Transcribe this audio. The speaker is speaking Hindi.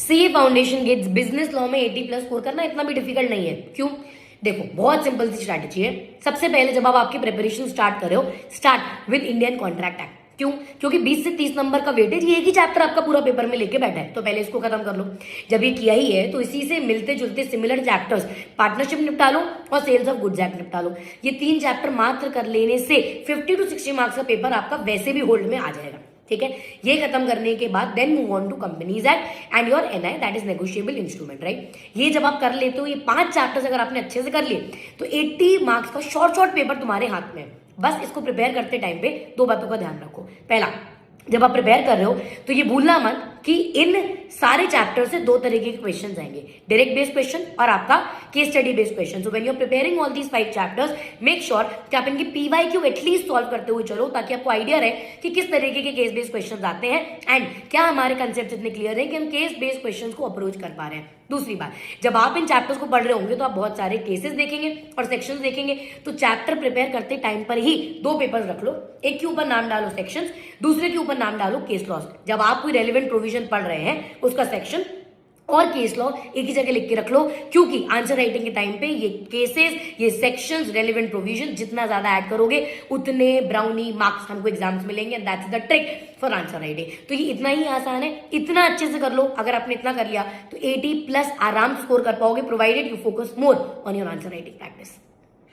CA foundation gets business law में 80+ स्कोर करना इतना भी डिफिकल्ट नहीं है। क्यों? देखो, बहुत सिंपल सी स्ट्रैटेजी है। सबसे पहले जब आप आपकी प्रिपरेशन स्टार्ट कर रहे हो, start with Indian contract act. क्यों? क्योंकि 20 से 30 नंबर का वेटेज ये एक ही चैप्टर आपका पूरा पेपर में लेके बैठा है, तो पहले इसको खत्म कर लो। जब ये किया ही है तो इसी से मिलते जुलते सिमिलर चैप्टर्स, पार्टनरशिप निपटा लो और सेल्स ऑफ गुड्स एक्ट निपटा लो। ये 3 चैप्टर मात्र कर लेने से 50 to 60 मार्क्स का पेपर आपका वैसे भी होल्ड में आ जाएगा। ठीक है, ये खत्म करने के बाद then move on to companies act and your NI, that is negotiable instrument, right. ये जब आप कर लेते हो, ये 5 चैप्टर्स अगर आपने अच्छे से कर लिए तो 80 मार्क्स का शॉर्ट पेपर तुम्हारे हाथ में है। बस इसको प्रिपेयर करते टाइम पे 2 बातों का ध्यान रखो। पहला, जब आप प्रिपेयर कर रहे हो तो ये भूलना मत कि इन सारे चैप्टर से 2 तरीके के क्वेश्चंस आएंगे, डायरेक्ट बेस्ड क्वेश्चन और आपका case study based question. So when you are preparing all these 5 chapters, make sure कि आप इनकी पीवाईक्यू एटलीस्ट सॉल्व करते हुए चलो, ताकि आपको आइडिया रहे कि किस तरीके के केस बेस्ड क्वेश्चंस आते हैं एंड क्या हमारे कंसेप्ट इतने क्लियर है कि हम केस बेस्ड क्वेश्चंस को अप्रोच कर पा रहे हैं। दूसरी बात, जब आप इन चैप्टर्स को पढ़ रहे होंगे तो आप बहुत सारे केसेस देखेंगे और सेक्शंस देखेंगे, तो चैप्टर प्रिपेयर करते टाइम पर ही 2 पेपर्स रख लो। एक के ऊपर नाम डालो सेक्शंस, दूसरे के ऊपर नाम डालो केस लॉज। जब आप कोई रेलेवेंट प्रोविजन पढ़ रहे हैं, उसका सेक्शन और केस लॉ एक ही जगह लिख के रख लो, क्योंकि आंसर राइटिंग के टाइम पे ये केसेस, ये सेक्शंस, रेलेवेंट प्रोविजन जितना ज्यादा ऐड करोगे उतने ब्राउनी मार्क्स हमको एग्जाम्स मिलेंगे। That's the trick for answer writing. तो ये इतना ही आसान है, इतना अच्छे से कर लो। अगर आपने इतना कर लिया तो 80+ आराम से स्कोर कर पाओगे, provided you focus more on your answer writing practice.